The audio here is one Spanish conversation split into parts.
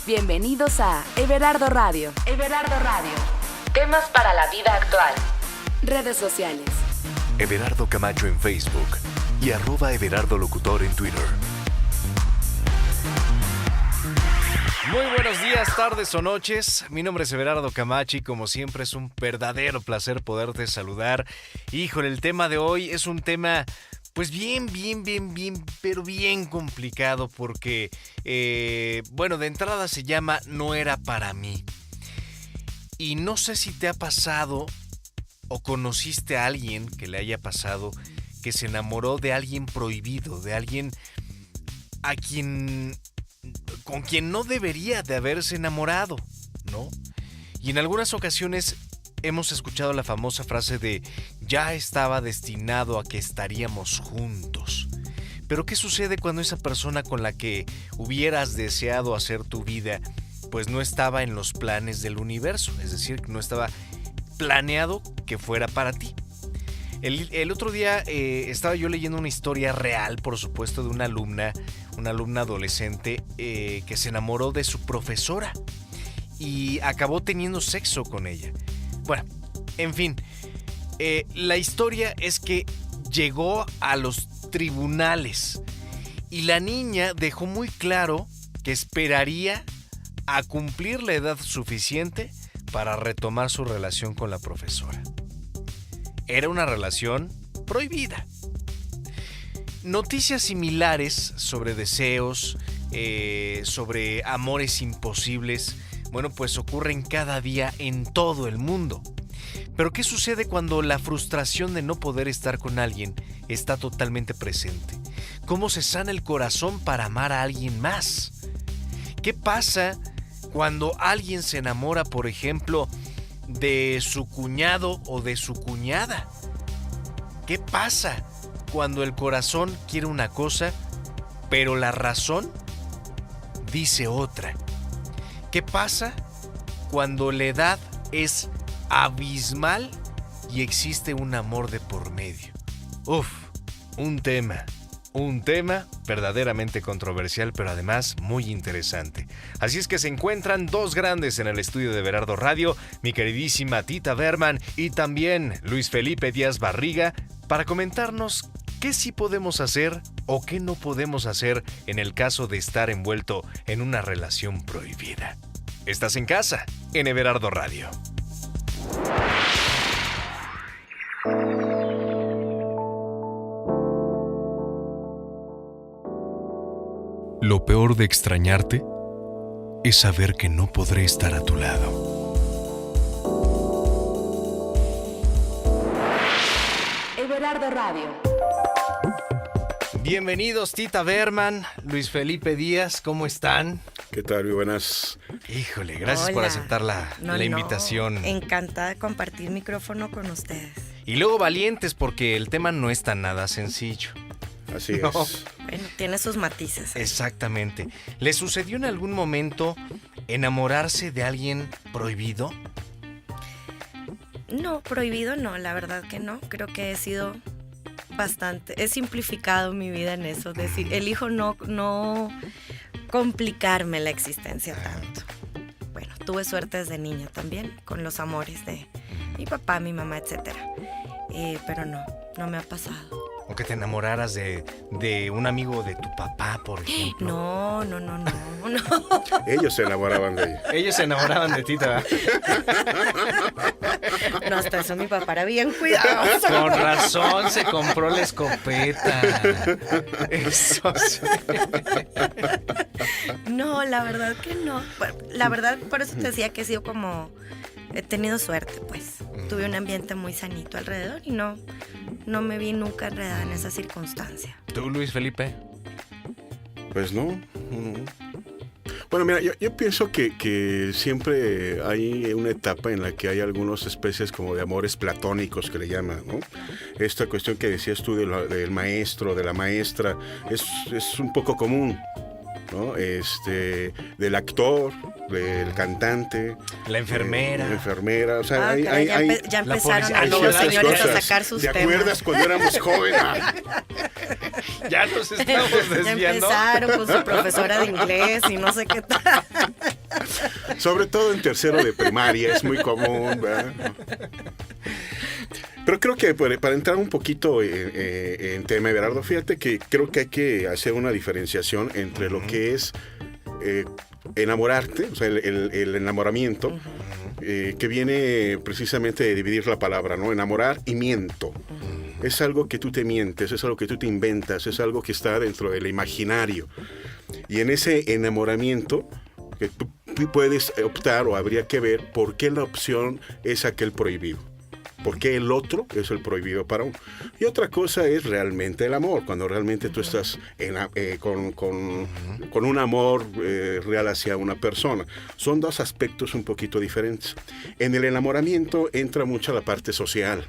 Bienvenidos a Everardo Radio. Everardo Radio. Temas para la vida actual. Redes sociales. Everardo Camacho en Facebook y @Everardo Locutor en Twitter. Muy buenos días, tardes o noches. Mi nombre es Everardo Camacho y como siempre es un verdadero placer poderte saludar. Híjole, el tema de hoy es un tema pues bien, pero bien complicado porque, de entrada se llama No era para mí. Y no sé si te ha pasado o conociste a alguien que le haya pasado que se enamoró de alguien prohibido, de alguien con quien no debería de haberse enamorado, ¿no? Y en algunas ocasiones hemos escuchado la famosa frase de ya estaba destinado a que estaríamos juntos. Pero ¿qué sucede cuando esa persona con la que hubieras deseado hacer tu vida pues no estaba en los planes del universo? Es decir, no estaba planeado que fuera para ti. El otro día estaba yo leyendo una historia real, por supuesto, de una alumna adolescente que se enamoró de su profesora y acabó teniendo sexo con ella. Bueno, en fin, la historia es que llegó a los tribunales y la niña dejó muy claro que esperaría a cumplir la edad suficiente para retomar su relación con la profesora. Era una relación prohibida. Noticias similares sobre deseos, sobre amores imposibles, pues ocurren cada día en todo el mundo. Pero ¿qué sucede cuando la frustración de no poder estar con alguien está totalmente presente? ¿Cómo se sana el corazón para amar a alguien más? ¿Qué pasa cuando alguien se enamora, por ejemplo, de su cuñado o de su cuñada? ¿Qué pasa cuando el corazón quiere una cosa, pero la razón dice otra? ¿Qué pasa cuando la edad es abismal y existe un amor de por medio? Un tema verdaderamente controversial, pero además muy interesante. Así es que se encuentran dos grandes en el estudio de Everardo Radio, mi queridísima Tita Berman y también Luis Felipe Díaz Barriga, para comentarnos qué sí podemos hacer o qué no podemos hacer en el caso de estar envuelto en una relación prohibida. Estás en casa, en Everardo Radio. Lo peor de extrañarte es saber que no podré estar a tu lado. Everardo Radio. Bienvenidos Tita Berman, Luis Felipe Díaz, ¿cómo están? ¿Qué tal? Muy buenas. Híjole, gracias Hola. por aceptar la invitación. Encantada de compartir micrófono con ustedes. Y luego valientes porque el tema no es tan nada sencillo. Así es. Bueno, tiene sus matices. Exactamente. ¿Le sucedió en algún momento enamorarse de alguien prohibido? No, prohibido no, la verdad que no. Creo que he sido he simplificado mi vida en eso. Elijo no complicarme la existencia tanto. Bueno, tuve suerte desde niña también, con los amores de mi papá, mi mamá, etcétera. Pero no me ha pasado. ¿O que te enamoraras de un amigo de tu papá, por ejemplo? No. Ellos se enamoraban de ella. Ellos se enamoraban de ti, ¿verdad? No, hasta eso mi papá era bien cuidadoso. Con razón se compró la escopeta. Eso sí. No, la verdad que no. Bueno, la verdad, por eso te decía que he sido he tenido suerte, pues. Tuve un ambiente muy sanito alrededor y no me vi nunca enredada en esa circunstancia. ¿Tú, Luis Felipe? Pues no. Bueno, mira, yo pienso que siempre hay una etapa en la que hay algunas especies como de amores platónicos que le llaman, ¿no? Esta cuestión que decías tú del maestro, de la maestra, es un poco común, ¿no? Del actor, del cantante, la enfermera, o sea, ya empezaron los señores a sacar sus temas. ¿Te acuerdas cuando éramos jóvenes? Ya nos estamos desviando. Ya empezaron con su profesora de inglés y no sé qué tal. Sobre todo en tercero de primaria, es muy común, ¿verdad? Pero creo que para entrar un poquito en tema, Everardo, fíjate que creo que hay que hacer una diferenciación entre lo que es enamorarte, o sea, el enamoramiento, que viene precisamente de dividir la palabra, ¿no? Enamorar y miento. Es algo que tú te mientes, es algo que tú te inventas, es algo que está dentro del imaginario. Y en ese enamoramiento, que tú puedes optar o habría que ver por qué la opción es aquel prohibido. ¿Por qué el otro es el prohibido para uno? Y otra cosa es realmente el amor, cuando realmente tú estás con un amor real hacia una persona. Son dos aspectos un poquito diferentes. En el enamoramiento entra mucho la parte social.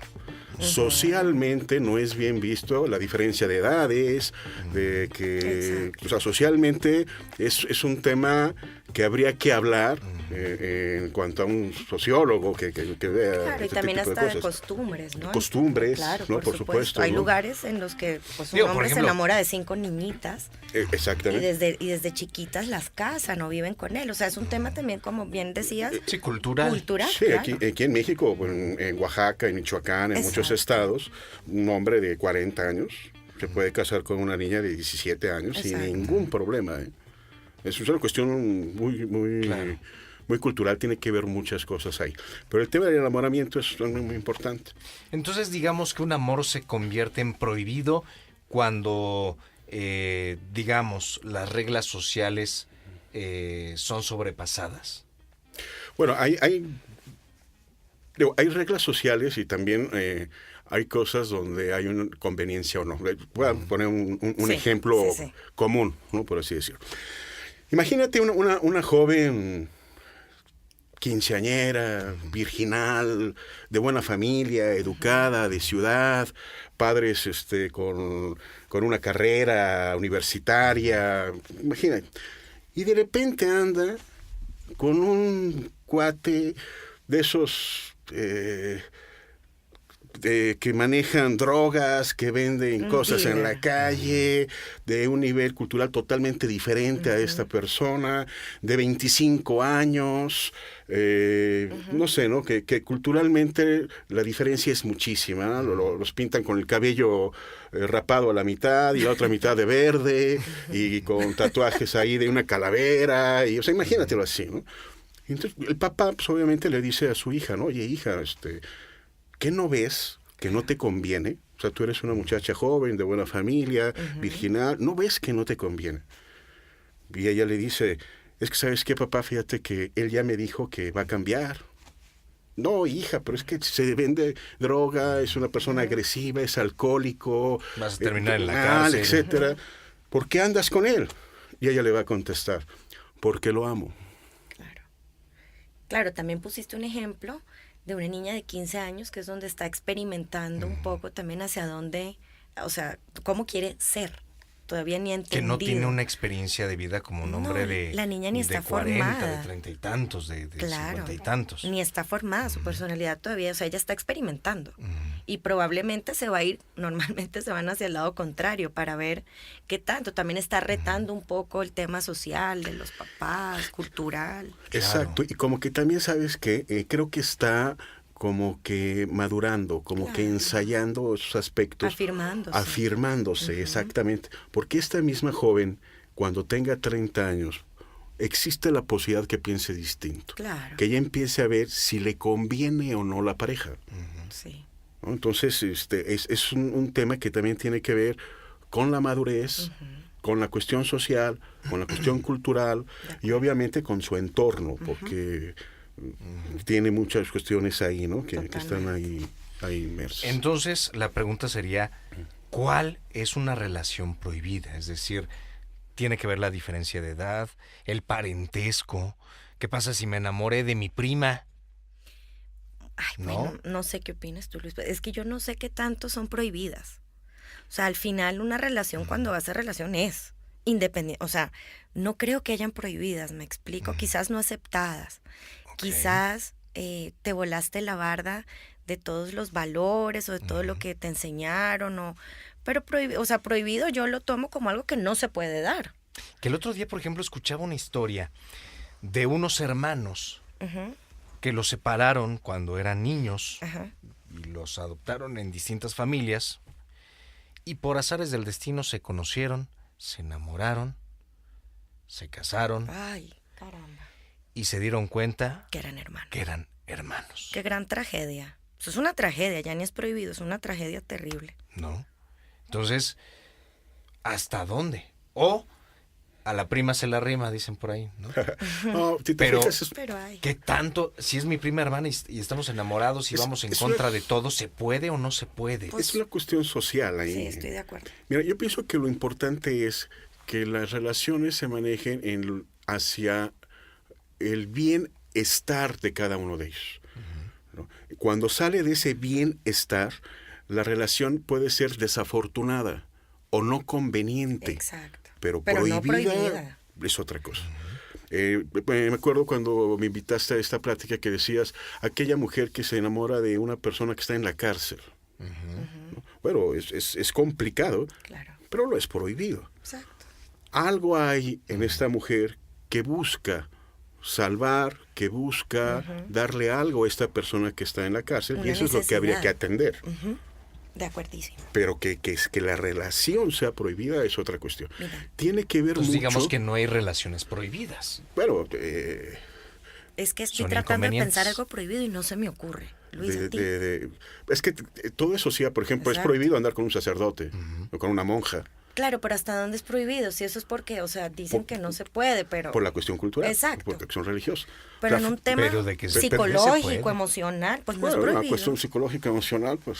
Socialmente no es bien visto la diferencia de edades, de que, o sea, socialmente es un tema que habría que hablar en cuanto a un sociólogo que vea. Claro, y este también tipo de hasta de cosas. costumbres, ¿no? Costumbres, claro, ¿no? Por supuesto. Hay ¿no? lugares en los que pues, un Digo, por hombre ejemplo, se enamora de 5 niñitas Exactamente. y desde chiquitas las casan o viven con él. O sea, es un tema también, como bien decías, Sí, cultural. Sí, claro. aquí en México, en Oaxaca, en Michoacán, en muchos estados, un hombre de 40 años se puede casar con una niña de 17 años sin ningún problema. Es una cuestión muy cultural, tiene que ver muchas cosas ahí. Pero el tema del enamoramiento es muy importante. Entonces, digamos que un amor se convierte en prohibido cuando, digamos, las reglas sociales son sobrepasadas. Bueno, hay reglas sociales y también hay cosas donde hay una conveniencia o no. Voy a poner un ejemplo común, ¿no? Por así decirlo. Imagínate una joven quinceañera, virginal, de buena familia, educada, de ciudad, padres con una carrera universitaria, imagínate. Y de repente anda con un cuate de esos que manejan drogas, que venden cosas en la calle, de un nivel cultural totalmente diferente a esta persona, de 25 años, no sé, ¿no? Que culturalmente la diferencia es muchísima, ¿no? Los pintan con el cabello rapado a la mitad y la otra mitad de verde, y con tatuajes ahí de una calavera, y, o sea, imagínatelo así, ¿no? Entonces, el papá, pues, obviamente le dice a su hija, ¿no? Oye, hija, ¿qué no ves que no te conviene? O sea, tú eres una muchacha joven, de buena familia, virginal, ¿no ves que no te conviene? Y ella le dice, es que, ¿sabes qué, papá? Fíjate que él ya me dijo que va a cambiar. No, hija, pero es que se vende droga, es una persona agresiva, es alcohólico. Vas a terminar en la cárcel, etcétera. ¿Por qué andas con él? Y ella le va a contestar, porque lo amo. Claro, también pusiste un ejemplo de una niña de 15 años, que es donde está experimentando un poco también hacia dónde, o sea, cómo quiere ser. Todavía ni entendido. Que no tiene una experiencia de vida como un hombre de la niña ni está 40, formada. de 30 y tantos, de Claro, 50 y tantos. Ni está formada su personalidad todavía, o sea, ella está experimentando. Y probablemente normalmente se van hacia el lado contrario para ver qué tanto. También está retando un poco el tema social de los papás, cultural. Exacto, y como que también sabes que creo que está como que madurando, como que ensayando esos aspectos. Afirmándose, exactamente. Porque esta misma joven, cuando tenga 30 años, existe la posibilidad que piense distinto. Claro. Que ella empiece a ver si le conviene o no la pareja. Sí. ¿No? Entonces, es un tema que también tiene que ver con la madurez, con la cuestión social, con la cuestión cultural y obviamente con su entorno, porque tiene muchas cuestiones ahí, ¿no? Que están ahí inmersas. Entonces, la pregunta sería, ¿cuál es una relación prohibida? Es decir, tiene que ver la diferencia de edad, el parentesco. ¿Qué pasa si me enamoré de mi prima? Ay, bueno, no sé qué opinas tú, Luis. Es que yo no sé qué tanto son prohibidas. O sea, al final una relación, cuando va a ser relación, es independiente. O sea, no creo que hayan prohibidas, me explico. Quizás no aceptadas. Quizás te volaste la barda de todos los valores o de todo lo que te enseñaron. Pero prohibido yo lo tomo como algo que no se puede dar. Que el otro día, por ejemplo, escuchaba una historia de unos hermanos Ujú, que los separaron cuando eran niños ajá. y los adoptaron en distintas familias y por azares del destino se conocieron, se enamoraron, se casaron Ay, caramba. y se dieron cuenta Que eran hermanos. que eran hermanos, Qué gran tragedia. Eso es una tragedia, ya ni es prohibido, es una tragedia terrible. ¿no? Entonces, ¿hasta dónde? O a la prima se la rima, dicen por ahí, ¿no? No, si te Pero- fijas, Pero ay. ¿Qué tanto? Si es mi prima hermana y estamos enamorados y vamos en es contra una- de todo, ¿se puede o no se puede? es una cuestión social ahí. Sí, estoy de acuerdo. Mira, yo pienso que lo importante es que las relaciones se manejen hacia el bienestar de cada uno de ellos, ¿no? Cuando sale de ese bienestar, la relación puede ser desafortunada o no conveniente, Exacto. pero no prohibida, prohibida. es otra cosa. Me acuerdo cuando me invitaste a esta plática que decías, aquella mujer que se enamora de una persona que está en la cárcel. ¿No? Bueno, es complicado, Claro. pero lo es prohibido. Exacto. Algo hay en esta mujer que busca salvar, que busca darle algo a esta persona que está en la cárcel, Una y eso es lo que habría necesidad. que atender. Ujú, de acuerdísimo. Pero que la relación sea prohibida es otra cuestión. Mira. Tiene que ver Pues mucho... digamos que no hay relaciones prohibidas. Bueno, Es que estoy Son tratando de inconvenientes. pensar algo prohibido y no se me ocurre. Luis, a ti. es que todo eso sí, por ejemplo, Exacto. es prohibido andar con un sacerdote o con una monja Claro, pero ¿hasta dónde es prohibido? Si eso es porque, o sea, dicen que no se puede, pero... por la cuestión cultural, Exacto. por la cuestión religiosa. Pero O sea, en un tema pero de que se- pero que se psicológico, puede. emocional, pues no bueno, es una prohibido. cuestión psicológica, emocional, pues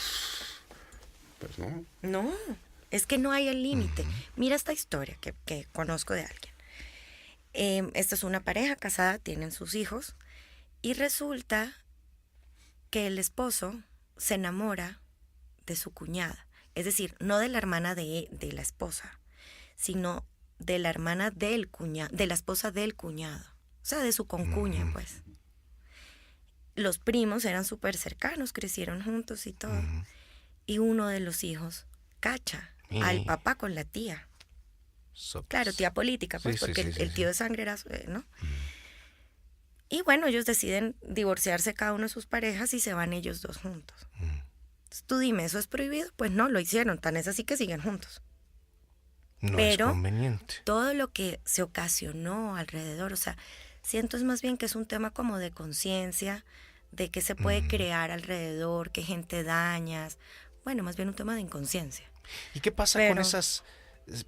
no. No, es que no hay el límite. Mira esta historia que conozco de alguien. Esta es una pareja casada, tienen sus hijos, y resulta que el esposo se enamora de su cuñada. Es decir, no de la hermana de la esposa, sino de la hermana del cuñado, de la esposa del cuñado. O sea, de su concuña, pues. Los primos eran súper cercanos, crecieron juntos y todo. Y uno de los hijos cacha al papá con la tía. Sopas. Claro, tía política, pues, Sí, sí, porque sí, el sí, tío de sangre era, ¿no? Y bueno, ellos deciden divorciarse cada uno de sus parejas y se van ellos dos juntos. Entonces, tú dime, ¿eso es prohibido? Pues no, lo hicieron, tan es así que siguen juntos. No pero- es conveniente. Todo lo que se ocasionó alrededor, o sea, siento es más bien que es un tema como de conciencia, de qué se puede crear alrededor, qué gente dañas. Bueno, más bien un tema de inconsciencia. ¿Y qué pasa Pero- con esas...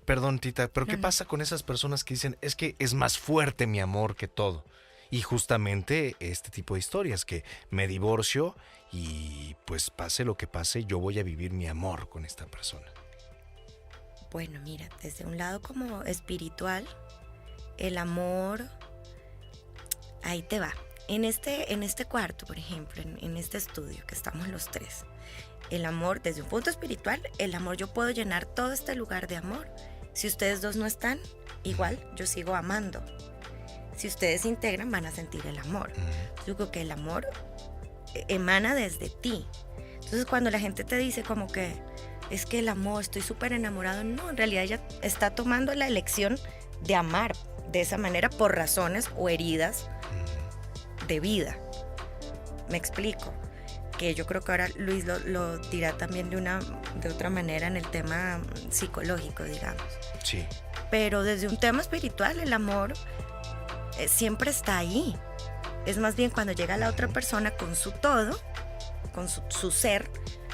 Perdón, Tita, pero ¿qué No. pasa con esas personas que dicen, es que es más fuerte mi amor que todo? Y justamente este tipo de historias, que me divorcio y pues pase lo que pase, yo voy a vivir mi amor con esta persona. Bueno, mira, desde un lado como espiritual, el amor, ahí te va. En este cuarto, por ejemplo, en este estudio que estamos los tres, el amor, desde un punto espiritual, el amor, yo puedo llenar todo este lugar de amor. Si ustedes dos no están, igual yo sigo amando. Si ustedes se integran, van a sentir el amor. Yo creo que el amor emana desde ti. Entonces, cuando la gente te dice como que es que el amor, estoy súper enamorado, no, en realidad ella está tomando la elección de amar de esa manera por razones o heridas de vida. Me explico. Que yo creo que ahora Luis lo dirá también de otra manera en el tema psicológico, digamos. Sí. Pero desde un tema espiritual, el amor siempre está ahí. Es más bien cuando llega la otra persona con su todo, con su ser,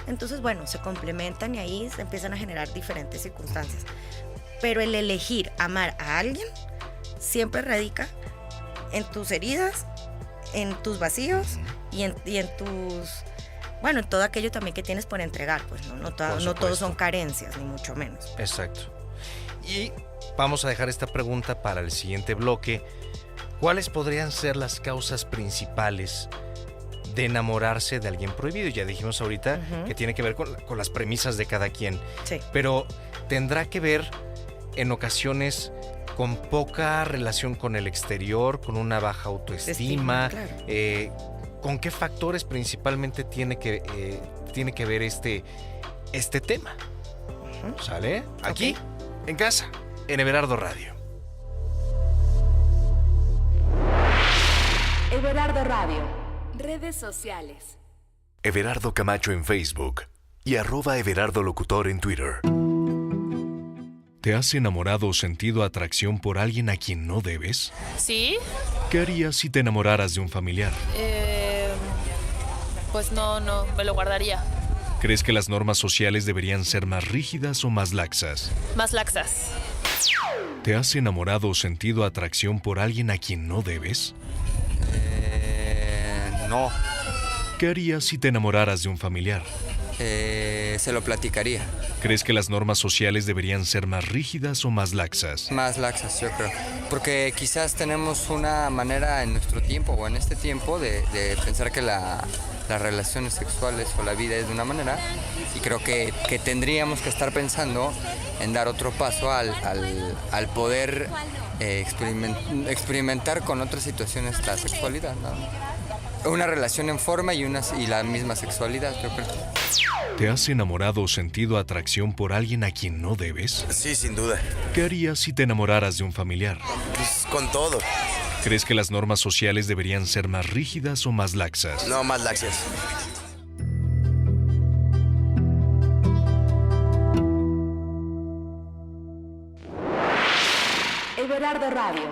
entonces, bueno, se complementan y ahí se empiezan a generar diferentes circunstancias. Pero el elegir amar a alguien siempre radica en tus heridas, en tus vacíos y en tus... Bueno, en todo aquello también que tienes por entregar, pues no todos supuesto. son carencias, ni mucho menos. Exacto. Y vamos a dejar esta pregunta para el siguiente bloque. ¿Cuáles podrían ser las causas principales de enamorarse de alguien prohibido? Ya dijimos ahorita que tiene que ver con las premisas de cada quien, Sí. pero tendrá que ver en ocasiones con poca relación con el exterior, con una baja autoestima. Claro. ¿Con qué factores principalmente tiene que ver este tema? ¿Sale? Aquí, en casa, en Everardo Radio. Everardo Radio. Redes sociales. Everardo Camacho en Facebook y @Everardo Locutor en Twitter. ¿Te has enamorado o sentido atracción por alguien a quien no debes? ¿Sí? ¿Qué harías si te enamoraras de un familiar? Pues no, me lo guardaría. ¿Crees que las normas sociales deberían ser más rígidas o más laxas? Más laxas. ¿Te has enamorado o sentido atracción por alguien a quien no debes? No. ¿Qué harías si te enamoraras de un familiar? Se lo platicaría. ¿Crees que las normas sociales deberían ser más rígidas o más laxas? Más laxas, yo creo. Porque quizás tenemos una manera en nuestro tiempo o en este tiempo de pensar que las relaciones sexuales o la vida es de una manera, y creo que tendríamos que estar pensando en dar otro paso al poder experimentar con otras situaciones la sexualidad, ¿no? Una relación en forma y la misma sexualidad, yo creo. ¿Te has enamorado o sentido atracción por alguien a quien no debes? Sí, sin duda. ¿Qué harías si te enamoraras de un familiar? Pues con todo. ¿Crees que las normas sociales deberían ser más rígidas o más laxas? No, más laxas. Everardo Radio.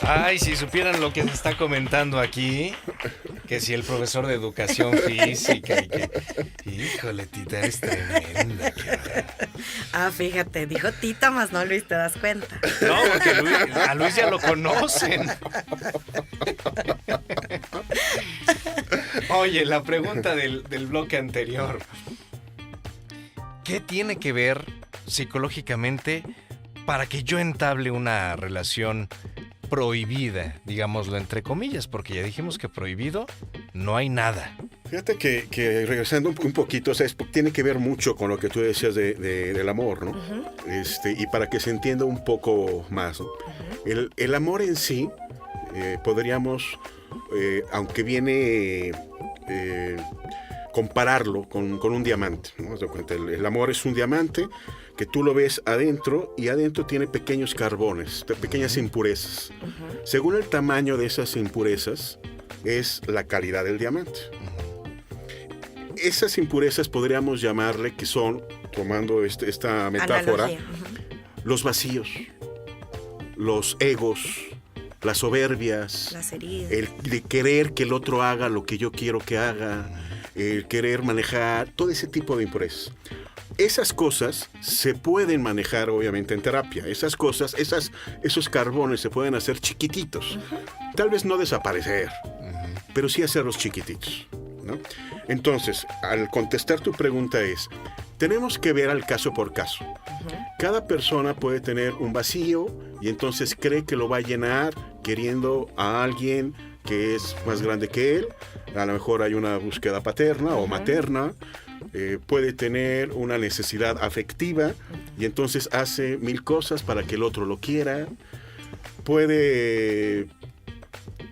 Ay, si supieran lo que se está comentando aquí, que si el profesor de educación física y que... Híjole, Tita, eres tremenda. Fíjate, dijo Tita, más no Luis, ¿te das cuenta? No, porque a Luis ya lo conocen. Oye, la pregunta del bloque anterior. ¿Qué tiene que ver psicológicamente para que yo entable una relación prohibida, digámoslo entre comillas, porque ya dijimos que prohibido no hay nada? Fíjate que regresando un poquito, o sea, tiene que ver mucho con lo que tú decías del amor, ¿no? Uh-huh. Y para que se entienda un poco más, ¿no? Uh-huh. El amor en sí, podríamos, aunque viene compararlo con un diamante, ¿no? El amor es un diamante que tú lo ves adentro y adentro tiene pequeños carbones, pequeñas impurezas. Uh-huh. Según el tamaño de esas impurezas, es la calidad del diamante. Esas impurezas podríamos llamarle que son, tomando esta metáfora, los vacíos, los egos, las soberbias, las heridas, el de querer que el otro haga lo que yo quiero que haga, el querer manejar, todo ese tipo de impurezas. Esas cosas se pueden manejar obviamente en terapia. Esas cosas, esos carbones se pueden hacer chiquititos. Uh-huh. Tal vez no desaparecer, pero sí hacerlos chiquititos, ¿no? Entonces, al contestar tu pregunta tenemos que ver al caso por caso. Uh-huh. Cada persona puede tener un vacío y entonces cree que lo va a llenar queriendo a alguien que es más grande que él. A lo mejor hay una búsqueda paterna o materna. Puede tener una necesidad afectiva y entonces hace 1000 cosas para que el otro lo quiera. Puede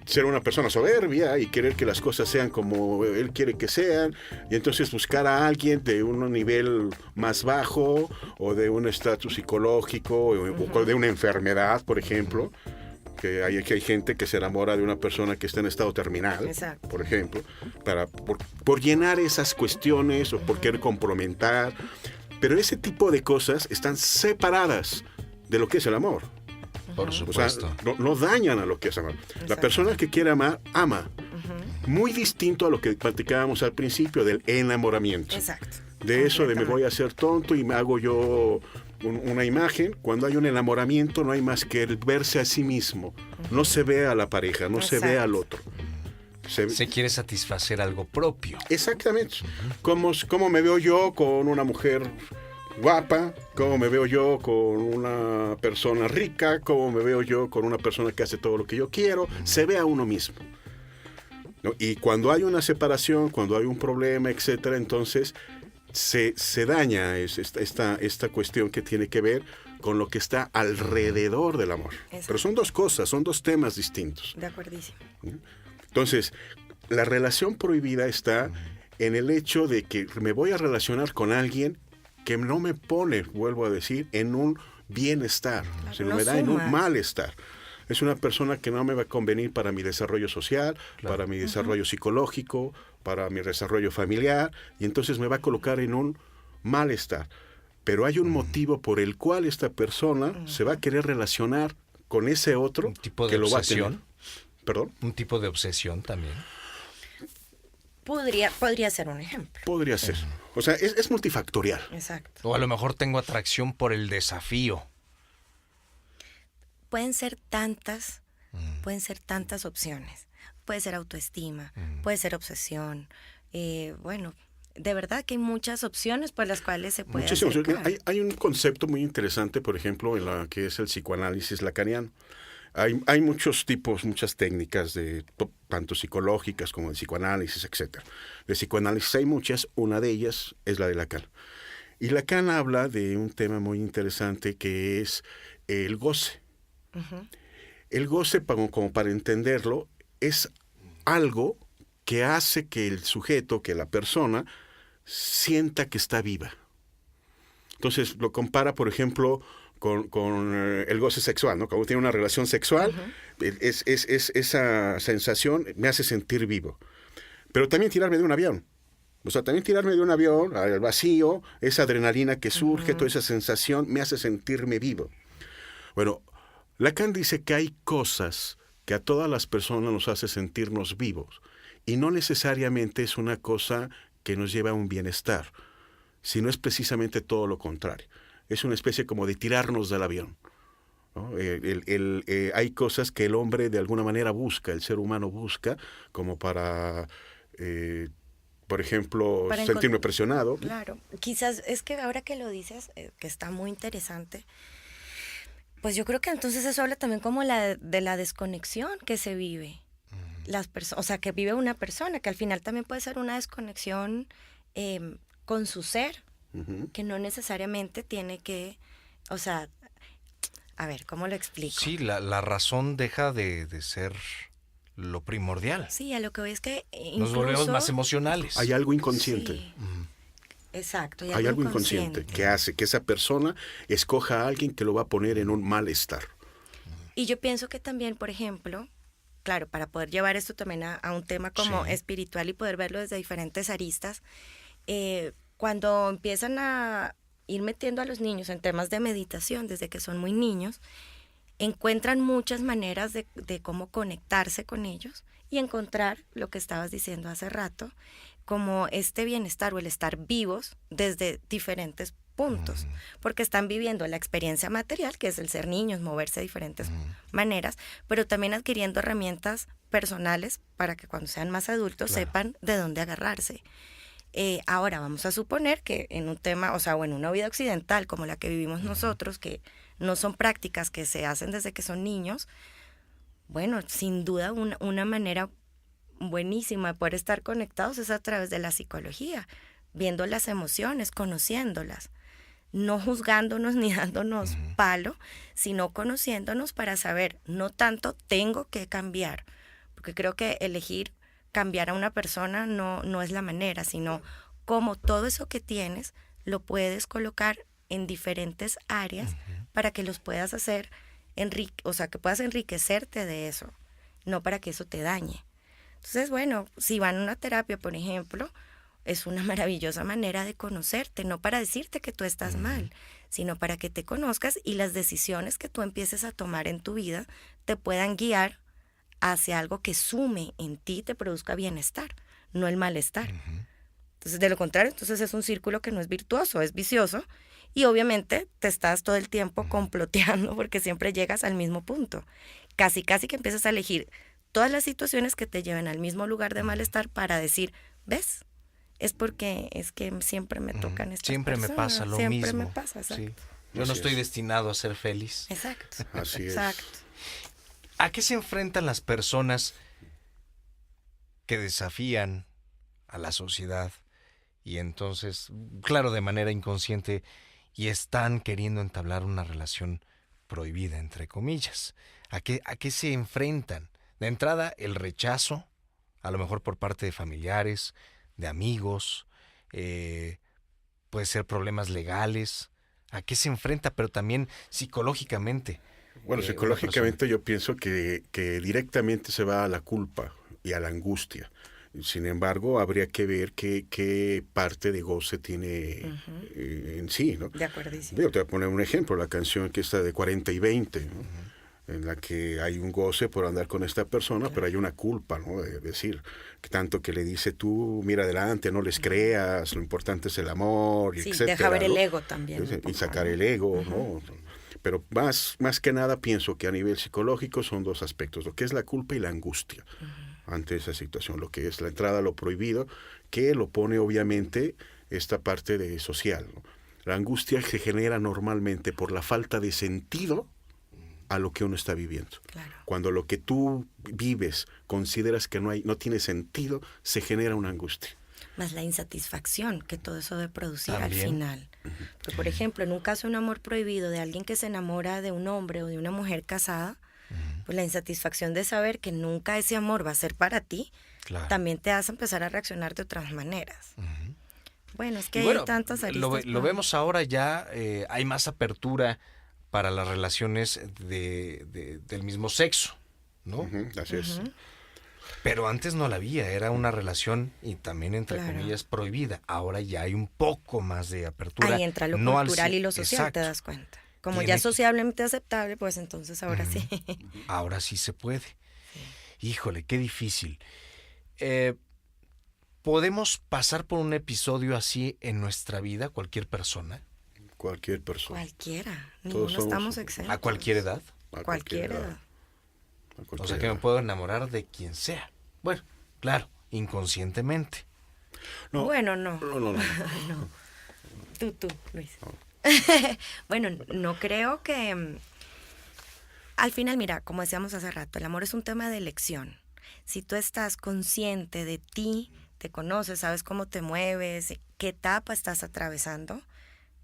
ser una persona soberbia y querer que las cosas sean como él quiere que sean, y entonces buscar a alguien de un nivel más bajo o de un estatus psicológico o de una enfermedad, por ejemplo. Que hay gente que se enamora de una persona que está en estado terminal, exacto, por ejemplo, por llenar esas cuestiones o por querer comprometer. Pero ese tipo de cosas están separadas de lo que es el amor. Por supuesto. O sea, no dañan a lo que es amor. Exacto. La persona que quiere amar, ama. Uh-huh. Muy distinto a lo que platicábamos al principio del enamoramiento. Exacto. De eso de me voy a hacer tonto y me hago yo una imagen. Cuando hay un enamoramiento no hay más que el verse a sí mismo. Uh-huh. No se ve a la pareja, no se ve al otro. Se quiere satisfacer algo propio. Exactamente. Uh-huh. ¿Cómo me veo yo con una mujer guapa? ¿Cómo me veo yo con una persona rica? ¿Cómo me veo yo con una persona que hace todo lo que yo quiero? Uh-huh. Se ve a uno mismo, ¿no? Y cuando hay una separación, cuando hay un problema, etcétera, entonces se daña esta cuestión que tiene que ver con lo que está alrededor del amor. Exacto. Pero son dos cosas, son dos temas distintos. De acuerdísimo. Entonces, la relación prohibida está en el hecho de que me voy a relacionar con alguien que no me pone, vuelvo a decir, en un bienestar, claro, sino me da en un malestar. Es una persona que no me va a convenir para mi desarrollo social, para mi desarrollo psicológico, para mi desarrollo familiar, y entonces me va a colocar en un malestar. Pero hay un motivo por el cual esta persona se va a querer relacionar con ese otro ¿Un tipo de que lo va a obsesión? tener. ¿Perdón? Un tipo de obsesión también. Podría ser un ejemplo. Podría ser. O sea, es multifactorial. Exacto. O a lo mejor tengo atracción por el desafío. Pueden ser tantas opciones. Puede ser autoestima, puede ser obsesión. Bueno, de verdad que hay muchas opciones por las cuales se puede Muchísimos. acercar. Hay un concepto muy interesante, por ejemplo, en la que es el psicoanálisis lacaniano. Hay muchos tipos, muchas técnicas, tanto psicológicas como de psicoanálisis, etcétera. De psicoanálisis hay muchas, una de ellas es la de Lacan. Y Lacan habla de un tema muy interesante que es el goce. El goce, como para entenderlo, es algo que hace que el sujeto, que la persona, sienta que está viva. Entonces lo compara, por ejemplo, con el goce sexual, ¿no? Cuando tiene una relación sexual, esa sensación me hace sentir vivo. Pero también tirarme de un avión. O sea, también tirarme de un avión al vacío, esa adrenalina que surge, toda esa sensación me hace sentirme vivo. Bueno, Lacan dice que hay cosas que a todas las personas nos hace sentirnos vivos. Y no necesariamente es una cosa que nos lleva a un bienestar, sino es precisamente todo lo contrario. Es una especie como de tirarnos del avión, ¿no? Hay cosas que el hombre de alguna manera busca, el ser humano busca, como para, por ejemplo, sentirme presionado. Claro, quizás es que ahora que lo dices, que está muy interesante, pues yo creo que entonces eso habla también como de la desconexión que se vive. O sea, que vive una persona, que al final también puede ser una desconexión con su ser, que no necesariamente tiene que, o sea, a ver, ¿cómo lo explico? Sí, la razón deja de ser lo primordial. Sí, a lo que voy es que Nos volvemos más emocionales. Hay algo inconsciente. Sí. Exacto. Hay algo inconsciente que hace que esa persona escoja a alguien que lo va a poner en un malestar. Y yo pienso que también, por ejemplo, claro, para poder llevar esto también a un tema como espiritual y poder verlo desde diferentes aristas, cuando empiezan a ir metiendo a los niños en temas de meditación desde que son muy niños, encuentran muchas maneras de cómo conectarse con ellos y encontrar lo que estabas diciendo hace rato, como este bienestar o el estar vivos desde diferentes puntos, porque están viviendo la experiencia material, que es el ser niños, moverse de diferentes maneras, pero también adquiriendo herramientas personales para que cuando sean más adultos sepan de dónde agarrarse. Ahora vamos a suponer que en un tema, o sea, o en una vida occidental como la que vivimos nosotros, que no son prácticas que se hacen desde que son niños, bueno, sin duda una manera buenísima de poder estar conectados es a través de la psicología, viendo las emociones, conociéndolas, no juzgándonos ni dándonos palo, sino conociéndonos para saber, no tanto tengo que cambiar, porque creo que elegir cambiar a una persona no es la manera, sino cómo todo eso que tienes lo puedes colocar en diferentes áreas para que los puedas hacer, o sea, que puedas enriquecerte de eso, no para que eso te dañe. Entonces, bueno, si van a una terapia, por ejemplo, es una maravillosa manera de conocerte, no para decirte que tú estás mal, sino para que te conozcas y las decisiones que tú empieces a tomar en tu vida te puedan guiar hacia algo que sume en ti, te produzca bienestar, no el malestar. Entonces, de lo contrario, entonces es un círculo que no es virtuoso, es vicioso, y obviamente te estás todo el tiempo comploteando porque siempre llegas al mismo punto. Casi que empiezas a elegir todas las situaciones que te lleven al mismo lugar de malestar para decir, ¿ves? Es porque es que siempre me tocan estas Siempre personas. me pasa lo siempre mismo. Me pasa, exacto. Sí. Yo no estoy destinado a ser feliz. Exacto. Así es. Exacto. ¿A qué se enfrentan las personas que desafían a la sociedad y entonces, claro, de manera inconsciente, y están queriendo entablar una relación prohibida, entre comillas? ¿A qué se enfrentan? De entrada, el rechazo, a lo mejor por parte de familiares, de amigos, puede ser problemas legales. ¿A qué se enfrenta? Pero también psicológicamente. Bueno, psicológicamente yo pienso que directamente se va a la culpa y a la angustia. Sin embargo, habría que ver qué parte de goce tiene en sí, ¿no? De acuerdísimo. Te voy a poner un ejemplo, la canción que está de 40 y 20, ¿no? En la que hay un goce por andar con esta persona, pero hay una culpa, ¿no? De decir, que tanto que le dice tú, mira adelante, no les creas, lo importante es el amor, y Sí, etcétera, deja ver ¿no? el ego también. Y sacar el ego, ¿no? Pero más que nada pienso que a nivel psicológico son dos aspectos, lo que es la culpa y la angustia ante esa situación, lo que es la entrada a lo prohibido, que lo pone obviamente esta parte de social, ¿no? La angustia se genera normalmente por la falta de sentido a lo que uno está viviendo. Claro. Cuando lo que tú vives consideras que no tiene sentido, se genera una angustia. Más la insatisfacción que todo eso debe producir También. al final. Porque, por ejemplo, en un caso de un amor prohibido, de alguien que se enamora de un hombre o de una mujer casada, pues la insatisfacción de saber que nunca ese amor va a ser para ti, Claro. también te hace empezar a reaccionar de otras maneras. Bueno, es que Y bueno, hay tantas aristas. lo vemos ahora ya, hay más apertura para las relaciones del mismo sexo, ¿no? Así es. Pero antes no la había, era una relación y también entre Claro. comillas prohibida. Ahora ya hay un poco más de apertura. Ahí entra lo no al cultural ci- y lo social, Exacto. te das cuenta. Como Tiene ya que- sociablemente aceptable, pues entonces ahora sí. Ahora sí se puede. Híjole, qué difícil. ¿Podemos pasar por un episodio así en nuestra vida, cualquier persona? Cualquier persona. Cualquiera. Todos Ninguno somos- estamos exentos. ¿A cualquier edad? A Cualquier edad. A O cualquier sea que me edad. puedo enamorar de quien sea. Bueno, claro, inconscientemente. No, Bueno, no. No. Tú, Luis. Bueno, no creo que... Al final, mira, como decíamos hace rato, el amor es un tema de elección. Si tú estás consciente de ti, te conoces, sabes cómo te mueves, qué etapa estás atravesando,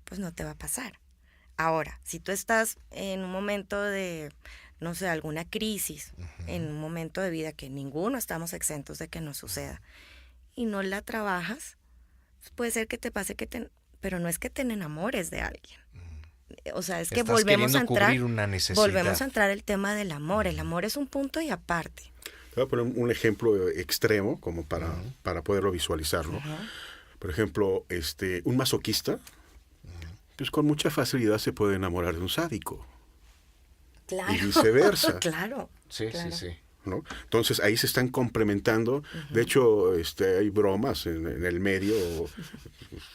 pues no te va a pasar. Ahora, si tú estás en un momento de, no sé, alguna crisis, en un momento de vida que ninguno estamos exentos de que nos suceda, y no la trabajas, pues puede ser que te pase pero no es que te enamores de alguien. O sea, es que Estás volvemos a queriendo entrar, cubrir una necesidad. volvemos a entrar el tema del amor. El amor es un punto y aparte. Te voy a poner un ejemplo extremo como para poderlo visualizar, ¿no? Por ejemplo, un masoquista, pues con mucha facilidad se puede enamorar de un sádico. Claro. Y viceversa. Claro. Sí, claro. sí, sí. ¿No? Entonces ahí se están complementando. De hecho, hay bromas en el medio,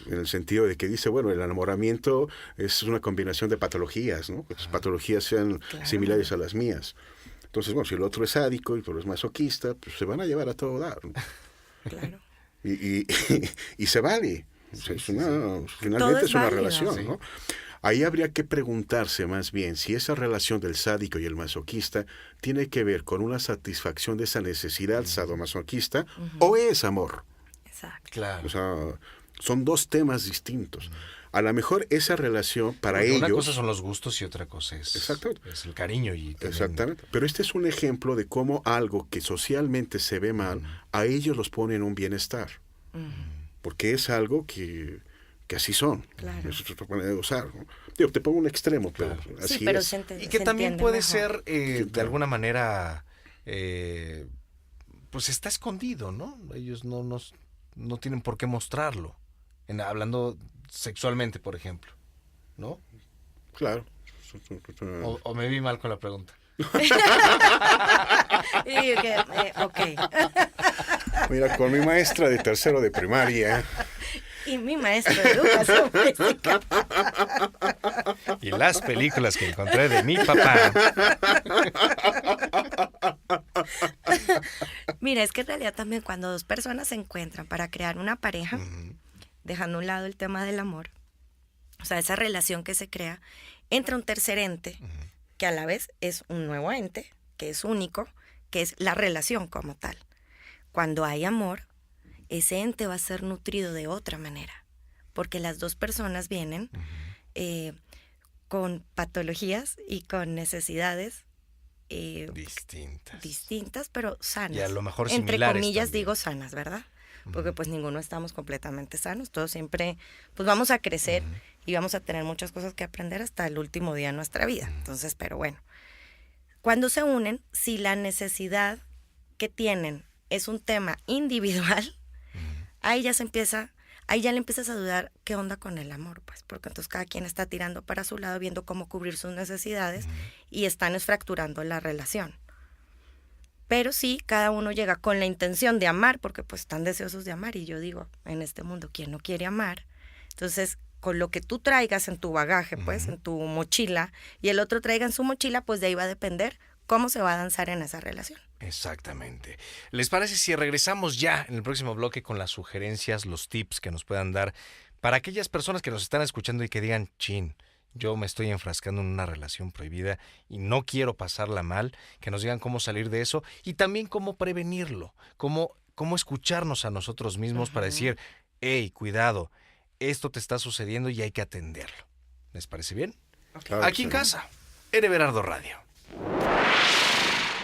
en el sentido de que dice, bueno, el enamoramiento es una combinación de patologías, ¿no? Que sus patologías sean similares a las mías. Entonces, bueno, si el otro es sádico y el otro es masoquista, pues se van a llevar a todo dar, ¿no? Claro. Y se vale. O sea, Todo finalmente es es una válido. relación, Sí. ¿no? Ahí habría que preguntarse más bien si esa relación del sádico y el masoquista tiene que ver con una satisfacción de esa necesidad sadomasoquista o es amor. Exacto. Claro. O sea, son dos temas distintos. A lo mejor esa relación para Porque ellos... una cosa son los gustos y otra cosa Exactamente. es el cariño. Y también- Exactamente. Pero este es un ejemplo de cómo algo que socialmente se ve mal, a ellos los pone en un bienestar. Porque es algo que así son. Claro. Es otra manera de usar, ¿no? Digo, te pongo un extremo, pero así Sí, pero es. Y que también puede ser, de claro. alguna manera, pues está escondido, ¿no? Ellos no tienen por qué mostrarlo. Hablando sexualmente, por ejemplo, ¿no? Claro. O me vi mal con la pregunta. Ok. Mira, con mi maestra de tercero de primaria, Y mi maestro de educación física. Y las películas que encontré de mi papá. Mira, es que en realidad también cuando dos personas se encuentran para crear una pareja, dejando a un lado el tema del amor, o sea, esa relación que se crea, entra un tercer ente, que a la vez es un nuevo ente, que es único, que es la relación como tal. Cuando hay amor, ese ente va a ser nutrido de otra manera, porque las dos personas vienen con patologías y con necesidades distintas, pero sanas. Y a lo mejor entre similares comillas también. digo sanas, ¿verdad? Porque pues ninguno estamos completamente sanos, todos siempre pues vamos a crecer y vamos a tener muchas cosas que aprender hasta el último día de nuestra vida. Entonces, pero bueno, cuando se unen, si la necesidad que tienen es un tema individual, ahí ya le empiezas a dudar qué onda con el amor, pues, porque entonces cada quien está tirando para su lado, viendo cómo cubrir sus necesidades y están fracturando la relación. Pero sí, cada uno llega con la intención de amar, porque pues están deseosos de amar, y yo digo, en este mundo, ¿quién no quiere amar? Entonces, con lo que tú traigas en tu bagaje, pues, en tu mochila, y el otro traiga en su mochila, pues de ahí va a depender cómo se va a danzar en esa relación. Exactamente. ¿Les parece si regresamos ya en el próximo bloque con las sugerencias, los tips que nos puedan dar para aquellas personas que nos están escuchando y que digan, chin, yo me estoy enfrascando en una relación prohibida y no quiero pasarla mal, que nos digan cómo salir de eso y también cómo prevenirlo, cómo escucharnos a nosotros mismos para decir, hey, cuidado, esto te está sucediendo y hay que atenderlo. ¿Les parece bien? Claro, Aquí en casa, en Everardo Radio.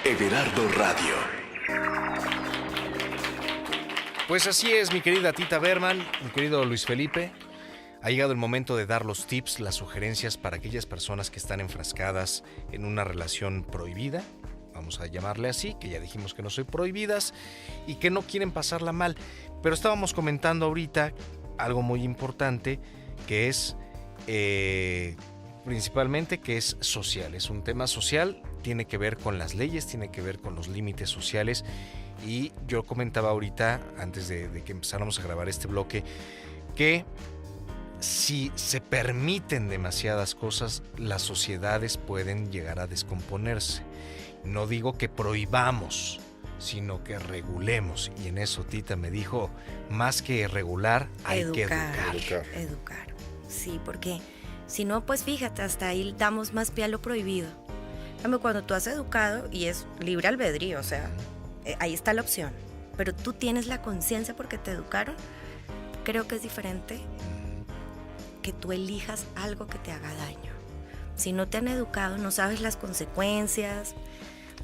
Everardo Radio. Pues así es, mi querida Tita Berman, mi querido Luis Felipe. Ha llegado el momento de dar los tips, las sugerencias para aquellas personas que están enfrascadas en una relación prohibida, vamos a llamarle así, que ya dijimos que no son prohibidas y que no quieren pasarla mal. Pero estábamos comentando ahorita algo muy importante que es principalmente que es social, es un tema social, tiene que ver con las leyes, tiene que ver con los límites sociales. Y yo comentaba ahorita, antes de que empezáramos a grabar este bloque, que si se permiten demasiadas cosas, las sociedades pueden llegar a descomponerse. No digo que prohibamos, sino que regulemos. Y en eso Tita me dijo, más que regular, hay que Educar. Sí, porque si no, pues fíjate, hasta ahí damos más pie a lo prohibido. Cuando tú has educado, y es libre albedrío, o sea, ahí está la opción, pero tú tienes la conciencia porque te educaron, creo que es diferente que tú elijas algo que te haga daño. Si no te han educado, no sabes las consecuencias.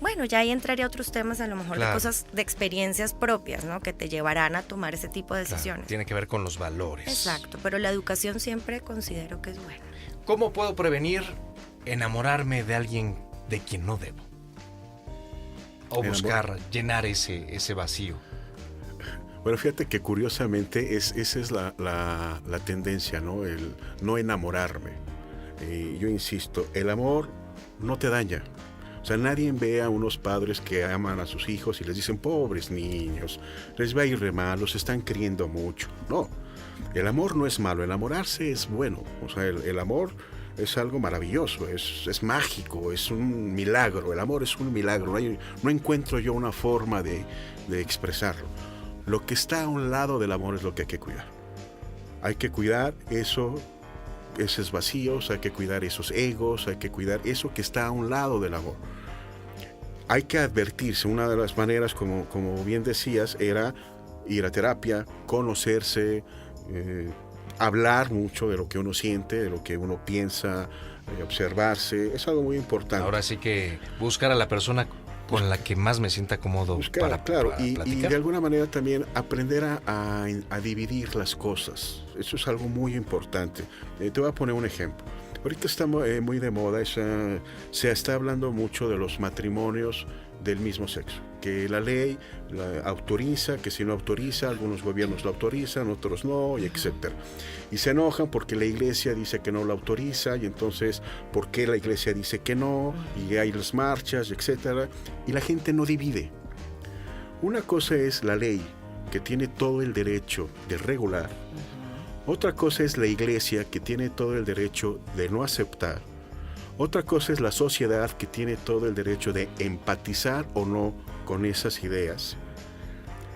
Bueno, ya ahí entraría otros temas, a lo mejor de cosas, de experiencias propias, ¿no? Que te llevarán a tomar ese tipo de decisiones. Tiene que ver con los valores. Exacto, pero la educación siempre considero que es buena. ¿Cómo puedo prevenir enamorarme de alguien de quien no debo? O buscar llenar ese vacío. Bueno, fíjate que curiosamente esa es la tendencia, ¿no? El no enamorarme. Yo insisto, el amor no te daña. O sea, nadie ve a unos padres que aman a sus hijos y les dicen, pobres niños, les va a ir re mal, los están queriendo mucho. No, el amor no es malo, enamorarse es bueno. O sea, el amor es algo maravilloso, es mágico, es un milagro. El amor es un milagro, no encuentro yo una forma de expresarlo. Lo que está a un lado del amor es lo que hay que cuidar. Hay que cuidar esos vacíos, hay que cuidar esos egos, hay que cuidar eso que está a un lado del amor. Hay que advertirse. Una de las maneras, como bien decías, era ir a terapia, conocerse, hablar mucho de lo que uno siente, de lo que uno piensa, observarse. Es algo muy importante. Ahora sí que buscar a la persona con la que más me sienta cómodo para platicar. Y de alguna manera también aprender a dividir las cosas. Eso es algo muy importante. Te voy a poner un ejemplo. Ahorita está muy de moda, se está hablando mucho de los matrimonios del mismo sexo, que la ley la autoriza, que si no autoriza, algunos gobiernos lo autorizan, otros no, y etcétera. Y se enojan porque la iglesia dice que no lo autoriza, y entonces, ¿por qué la iglesia dice que no? Y hay las marchas, etcétera, y la gente no divide. Una cosa es la ley, que tiene todo el derecho de regular. Otra cosa es la iglesia, que tiene todo el derecho de no aceptar. Otra cosa es la sociedad, que tiene todo el derecho de empatizar o no con esas ideas.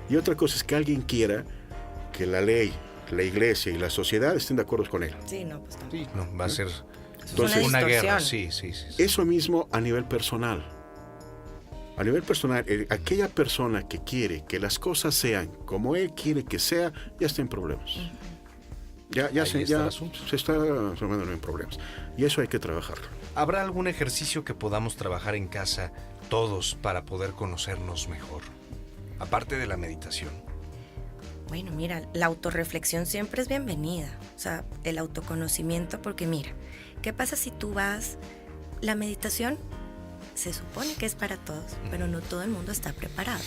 Y otra cosa es que alguien quiera que la ley, la iglesia y la sociedad estén de acuerdo con él. Sí, no, pues tampoco. Sí, no, va a ser Entonces, una guerra. distorsión. Sí. Eso mismo a nivel personal. A nivel personal, aquella persona que quiere que las cosas sean como él quiere que sea, ya está en problemas. Ya se está transformando en problemas. Y eso hay que trabajarlo. ¿Habrá algún ejercicio que podamos trabajar en casa todos para poder conocernos mejor? Aparte de la meditación. Bueno, mira, la autorreflexión siempre es bienvenida. O sea, el autoconocimiento, porque mira, ¿qué pasa si tú vas? La meditación se supone que es para todos, pero no todo el mundo está preparado.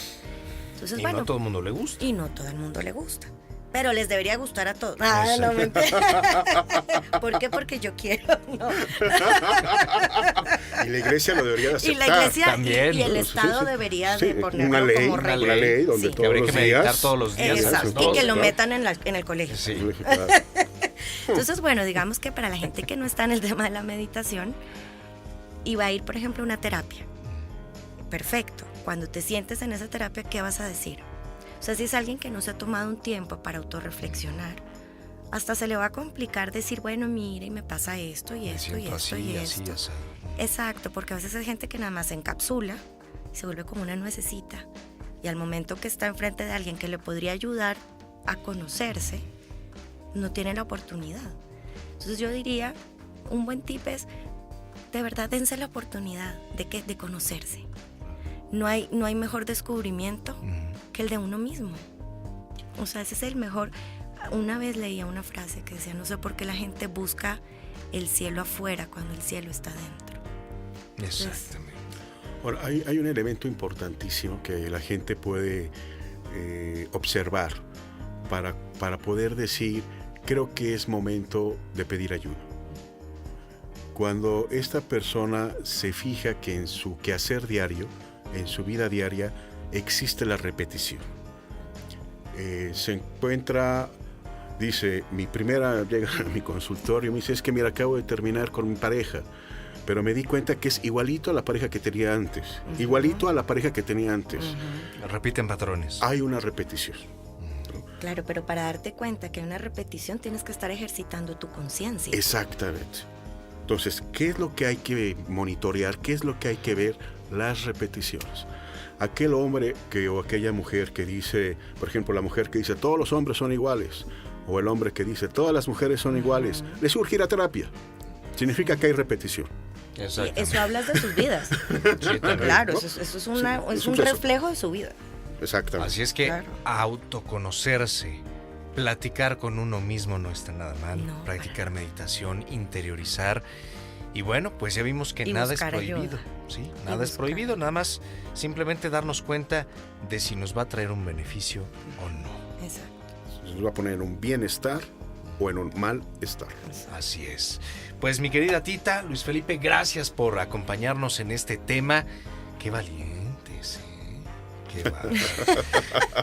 Entonces, Y bueno, no a todo el mundo le gusta. y no todo el mundo le gusta. Pero les debería gustar a todos. Ah, no, mentira. ¿Por qué? Porque yo quiero. No. Y la iglesia lo debería de Y aceptar. la iglesia También. y el Sí, Estado sí. debería Sí, de ponerlo una ley, como regla. una ley donde Sí. Que todos habría los que meditar días. todos los días. Exacto. Todos, Y que lo claro. metan en el colegio. Sí. Claro. Entonces, bueno, digamos que para la gente que no está en el tema de la meditación y va a ir, por ejemplo, a una terapia. Perfecto. Cuando te sientes en esa terapia, ¿qué vas a decir? O sea, si es alguien que no se ha tomado un tiempo para autorreflexionar, hasta se le va a complicar decir, bueno, mire, me pasa esto y Me esto y siento esto así, y así, esto. así. Exacto, porque a veces hay gente que nada más se encapsula y se vuelve como una nuececita. Y al momento que está enfrente de alguien que le podría ayudar a conocerse, no tiene la oportunidad. Entonces yo diría, un buen tip es, de verdad, dense la oportunidad de conocerse. No hay mejor descubrimiento que el de uno mismo. O sea, ese es el mejor. Una vez leía una frase que decía, no sé por qué la gente busca el cielo afuera cuando el cielo está dentro. Exactamente. Ahora, hay un elemento importantísimo que la gente puede observar para poder decir, creo que es momento de pedir ayuda. Cuando esta persona se fija que en su quehacer diario, en su vida diaria, existe la repetición. Se encuentra, dice, llega a mi consultorio y me dice, es que mira, acabo de terminar con mi pareja, pero me di cuenta que es igualito a la pareja que tenía antes, igualito a la pareja que tenía antes. Repiten patrones. Hay una repetición. Claro, pero para darte cuenta que hay una repetición tienes que estar ejercitando tu conciencia. Exactamente. Entonces, ¿qué es lo que hay que monitorear? ¿Qué es lo que hay que ver? Las repeticiones. Aquel hombre o aquella mujer que dice, por ejemplo, la mujer que dice, todos los hombres son iguales, o el hombre que dice, todas las mujeres son iguales, le surge la terapia. Significa que hay repetición. Y eso hablas de sus vidas. Sí, también. Claro, ¿no? eso es Sí, un suceso. reflejo de su vida. Exactamente. Así es que Claro. autoconocerse, platicar con uno mismo no está nada mal, No, practicar meditación, interiorizar. Y bueno, pues ya vimos que Y nada es buscar prohibido. ayuda. Sí, Y nada es buscar. prohibido, nada más simplemente darnos cuenta de si nos va a traer un beneficio o no. Exacto. Nos va a poner en un bienestar o en un malestar. Así es. Pues mi querida Tita, Luis Felipe, gracias por acompañarnos en este tema. Qué valientes, ¿eh? Qué bárbaro.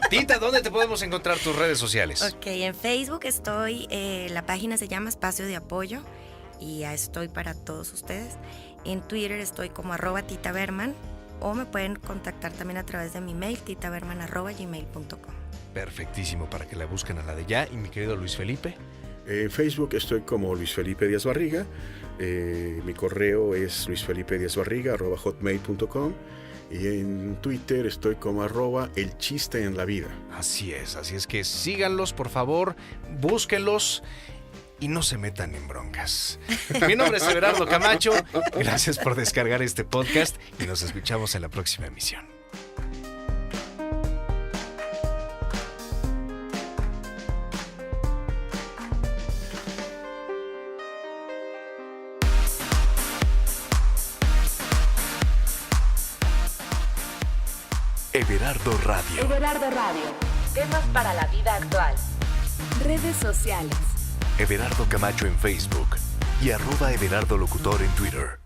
Tita, ¿dónde te podemos encontrar tus redes sociales? Ok, en Facebook estoy, la página se llama Espacio de Apoyo y ya estoy para todos ustedes. En Twitter estoy como @titaberman o me pueden contactar también a través de mi mail titaberman@gmail.com. Perfectísimo, para que la busquen a la de ya. Y mi querido Luis Felipe. En Facebook estoy como Luis Felipe Díaz Barriga. Mi correo es luisfelipediazbarriga@hotmail.com. Y en Twitter estoy como @elchisteenlavida. Así es que síganlos, por favor, búsquenlos y no se metan en broncas. Mi nombre es Everardo Camacho, gracias por descargar este podcast y nos escuchamos en la próxima emisión. Everardo Radio. Everardo Radio. Temas para la vida actual. Redes sociales. Everardo Camacho en Facebook y @Everardo Locutor en Twitter.